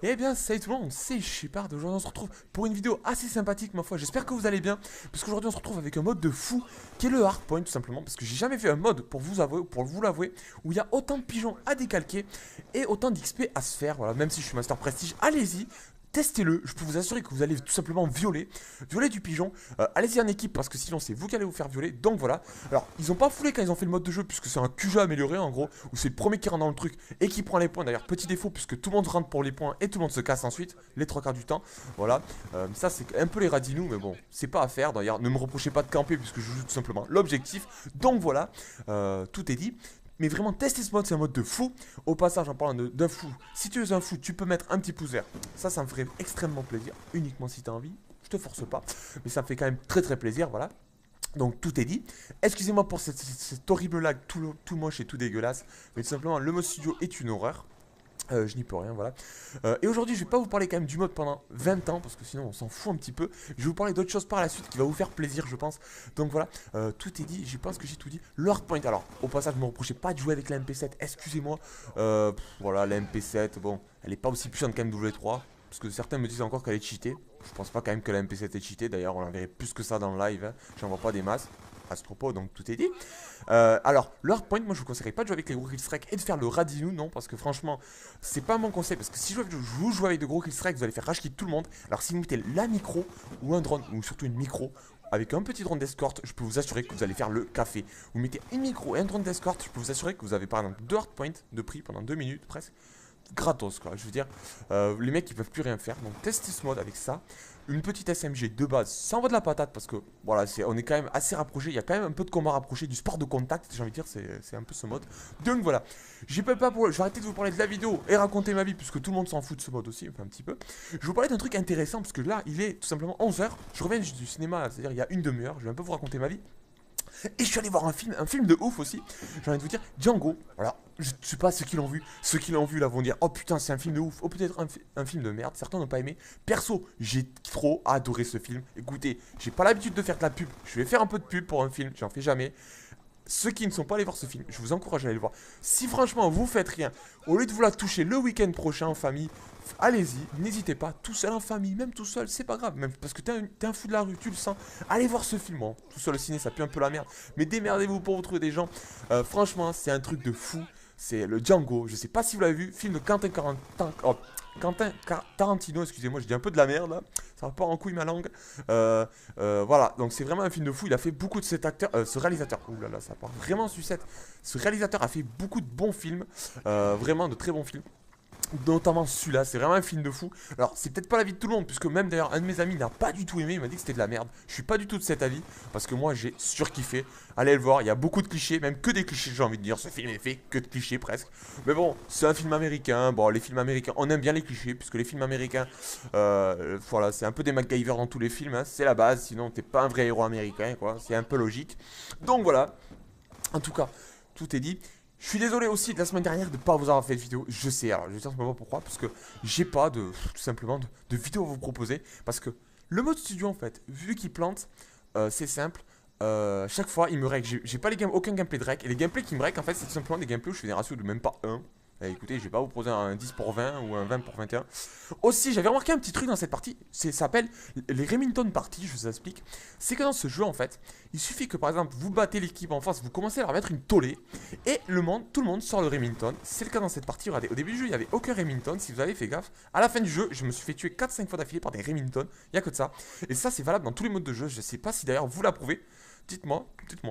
Eh bien, salut tout le monde, c'est Shepard. Aujourd'hui, on se retrouve pour une vidéo assez sympathique, ma foi. J'espère que vous allez bien, parce qu'aujourd'hui, on se retrouve avec un mode de fou qui est le hardpoint, tout simplement. Parce que j'ai jamais fait un mode, pour vous l'avouer, où il y a autant de pigeons à décalquer et autant d'XP à se faire. Voilà, même si je suis Master Prestige, allez-y. Testez-le, je peux vous assurer que vous allez tout simplement violer du pigeon. Allez-y en équipe parce que sinon c'est vous qui allez vous faire violer. Donc voilà. Alors ils ont pas foulé quand ils ont fait le mode de jeu puisque c'est un QG amélioré en gros où c'est le premier qui rentre dans le truc et qui prend les points. D'ailleurs petit défaut puisque tout le monde rentre pour les points et tout le monde se casse ensuite les trois quarts du temps. Voilà. Ça c'est un peu les radinous mais bon c'est pas à faire. D'ailleurs ne me reprochez pas de camper puisque je joue tout simplement l'objectif. Donc voilà. Tout est dit. Mais vraiment, testez ce mode, c'est un mode de fou. Au passage, en parlant d'un fou, si tu es un fou, tu peux mettre un petit pouce vert. Ça me ferait extrêmement plaisir. Uniquement si tu as envie. Je te force pas. Mais ça me fait quand même très très plaisir, voilà. Donc tout est dit. Excusez-moi pour cette horrible lag tout moche et tout dégueulasse. Mais tout simplement, le mode studio est une horreur. Je n'y peux rien, voilà. Et aujourd'hui, je vais pas vous parler quand même du mode pendant 20 ans, parce que sinon on s'en fout un petit peu. Je vais vous parler d'autres choses par la suite qui va vous faire plaisir, je pense. Donc voilà, tout est dit, je pense que j'ai tout dit. Le hardpoint, alors, au passage, ne me reprochez pas de jouer avec la MP7, excusez-moi. Voilà, la MP7, bon, elle est pas aussi puissante qu'un W3, parce que certains me disent encore qu'elle est cheatée. Je pense pas quand même que la MP7 est cheatée, d'ailleurs, on la verrait plus que ça dans le live, hein. J'en vois pas des masses à ce propos, donc tout est dit. Alors, le hardpoint, moi je vous conseillerais pas de jouer avec les gros killstrike et de faire le radinou, non, parce que franchement, c'est pas mon conseil. Parce que si vous jouez avec de gros killstrike, vous allez faire rage quitte tout le monde. Alors, si vous mettez la micro ou un drone, ou surtout une micro, avec un petit drone d'escorte, je peux vous assurer que vous allez faire le café. Vous mettez une micro et un drone d'escorte, je peux vous assurer que vous avez par exemple 2 hardpoints de prix pendant 2 minutes presque. Gratos quoi, je veux dire, les mecs ils peuvent plus rien faire, donc testez ce mode avec ça. Une petite SMG de base, ça envoie de la patate parce que voilà, on est quand même assez rapproché, il y a quand même un peu de combat rapproché, du sport de contact, j'ai envie de dire, c'est un peu ce mode. Donc voilà, je vais arrêter de vous parler de la vidéo et raconter ma vie puisque tout le monde s'en fout de ce mode aussi, enfin un petit peu. Je vais vous parler d'un truc intéressant parce que là, il est tout simplement 11h, je reviens du cinéma, c'est-à-dire il y a une demi-heure, je vais un peu vous raconter ma vie. Et je suis allé voir un film de ouf aussi. J'ai envie de vous dire, Django. Alors, je sais pas ceux qui l'ont vu. Ceux qui l'ont vu là vont dire, oh putain, c'est un film de ouf. Oh, peut-être un film de merde. Certains n'ont pas aimé. Perso, j'ai trop adoré ce film. Écoutez, j'ai pas l'habitude de faire de la pub. Je vais faire un peu de pub pour un film. J'en fais jamais. Ceux qui ne sont pas allés voir ce film, je vous encourage à aller le voir. Si franchement vous faites rien, au lieu de vous la toucher le week-end prochain en famille, allez-y, n'hésitez pas, tout seul en famille, même tout seul, c'est pas grave, même parce que t'es un fou de la rue, tu le sens. Allez voir ce film, bon, tout seul au ciné, ça pue un peu la merde, mais démerdez-vous pour vous trouver des gens. Franchement, c'est un truc de fou. C'est le Django, je sais pas si vous l'avez vu, film de Quentin Tarantino, excusez-moi, je dis un peu de la merde là, ça va pas en couille ma langue. Voilà, donc c'est vraiment un film de fou. Il a fait beaucoup de cet acteur, ce réalisateur. Ouh là là, ça part vraiment en sucette. Ce réalisateur a fait beaucoup de bons films, vraiment de très bons films. Notamment celui-là, c'est vraiment un film de fou. Alors, c'est peut-être pas l'avis de tout le monde, puisque même d'ailleurs, un de mes amis n'a pas du tout aimé. Il m'a dit que c'était de la merde. Je suis pas du tout de cet avis, parce que moi j'ai surkiffé. Allez le voir, il y a beaucoup de clichés, même que des clichés, j'ai envie de dire. Ce film est fait que de clichés presque. Mais bon, c'est un film américain. Bon, les films américains, on aime bien les clichés, puisque les films américains, voilà, c'est un peu des MacGyver dans tous les films. Hein, c'est la base, sinon t'es pas un vrai héros américain, quoi. C'est un peu logique. Donc voilà. En tout cas, tout est dit. Je suis désolé aussi de la semaine dernière de ne pas vous avoir fait de vidéo. Je sais, alors je vais dire simplement pourquoi. Parce que j'ai pas tout simplement de vidéo à vous proposer. Parce que le mode studio, en fait, vu qu'il plante, c'est simple. Chaque fois, il me règle. J'ai pas aucun gameplay de règle. Et les gameplays qui me règlent, en fait, c'est tout simplement des gameplays où je fais des ratios de même pas 1. Écoutez, je vais pas vous proposer un 10 pour 20 ou un 20 pour 21. Aussi, j'avais remarqué un petit truc dans cette partie. Ça s'appelle les Remington Party, je vous explique. C'est que dans ce jeu, en fait, il suffit que par exemple, vous battez l'équipe en face, vous commencez à leur mettre une tollée. Et tout le monde sort le Remington. C'est le cas dans cette partie. Regardez, au début du jeu, il n'y avait aucun Remington. Si vous avez fait gaffe, à la fin du jeu, je me suis fait tuer 4-5 fois d'affilée par des Remington. Il n'y a que de ça. Et ça, c'est valable dans tous les modes de jeu. Je sais pas si d'ailleurs vous l'approuvez. Dites-moi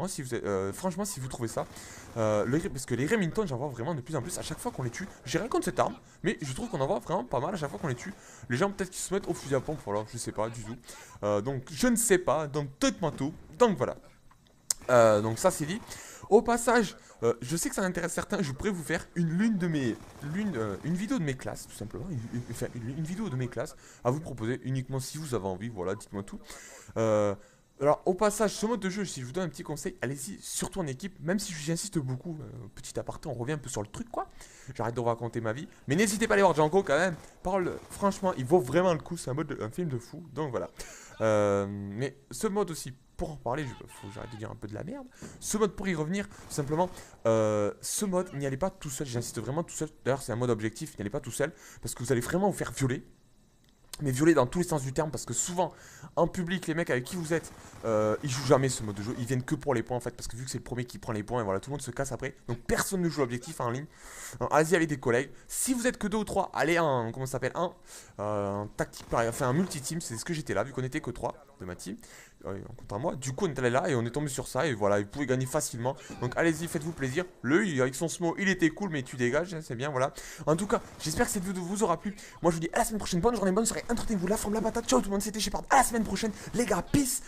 si vous franchement si vous trouvez ça. Parce que les Remington, j'en vois vraiment de plus en plus à chaque fois qu'on les tue. J'ai rien contre cette arme, mais je trouve qu'on en voit vraiment pas mal à chaque fois qu'on les tue. Les gens peut-être qu'ils se mettent au fusil à pompe, voilà, je sais pas du tout. Donc je ne sais pas, donc dites-moi tout. Donc voilà. Donc ça c'est dit. Au passage, je sais que ça intéresse certains, je pourrais vous faire une vidéo de mes classes, tout simplement. Une vidéo de mes classes à vous proposer uniquement si vous avez envie, voilà, dites-moi tout. Alors au passage, ce mode de jeu, si je vous donne un petit conseil, allez-y, surtout en équipe, même si j'insiste beaucoup, petit aparté, on revient un peu sur le truc quoi. J'arrête de vous raconter ma vie, mais n'hésitez pas à aller voir Django quand même. Franchement, il vaut vraiment le coup, c'est un film de fou, donc voilà. Mais ce mode aussi, pour en parler, faut que j'arrête de dire un peu de la merde. Ce mode, pour y revenir, tout simplement, ce mode, n'y allez pas tout seul. J'insiste vraiment tout seul. D'ailleurs, c'est un mode objectif, n'y allez pas tout seul. Parce que vous allez vraiment vous faire violer. Mais violer dans tous les sens du terme, parce que souvent, en public, les mecs avec qui vous êtes, ils jouent jamais ce mode de jeu. Ils viennent que pour les points en fait, parce que vu que c'est le premier qui prend les points, et voilà, tout le monde se casse après. Donc personne ne joue l'objectif en ligne. Allez-y avec des collègues. Si vous êtes que 2 ou 3, allez un, comment ça s'appelle, un tactique, enfin un multi-team, c'est ce que j'étais là, vu qu'on était que 3 de ma team. Contre moi, du coup on est allé là et on est tombé sur ça et voilà, vous pouvez gagner facilement. Donc allez-y, faites-vous plaisir. Avec son smo, il était cool, mais tu dégages, hein, c'est bien, voilà. En tout cas, j'espère que cette vidéo vous aura plu. Moi je vous dis à la semaine prochaine, bonne journée, bonne soirée, entretenez-vous, la forme, la patate. Ciao tout le monde, c'était Shepard. À la semaine prochaine, les gars, peace.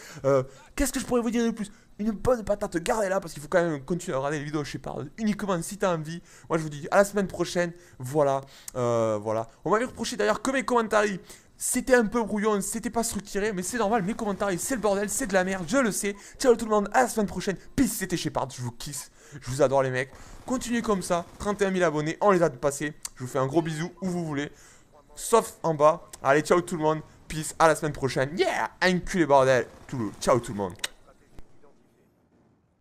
Qu'est-ce que je pourrais vous dire de plus? Une bonne patate, gardez-la parce qu'il faut quand même continuer à regarder les vidéos Shepard uniquement si t'as envie. Moi je vous dis à la semaine prochaine, voilà. Voilà. On m'avait reproché d'ailleurs que mes commentaires, c'était un peu brouillon, c'était pas structuré, mais c'est normal, mes commentaires, c'est le bordel, c'est de la merde, je le sais. Ciao tout le monde, à la semaine prochaine. Peace, c'était Shepard, je vous kiss, je vous adore les mecs. Continuez comme ça, 31 000 abonnés, on les a dépassés. Je vous fais un gros bisou où vous voulez, sauf en bas. Allez, ciao tout le monde, peace, à la semaine prochaine. Yeah, un cul les bordel, ciao tout le monde.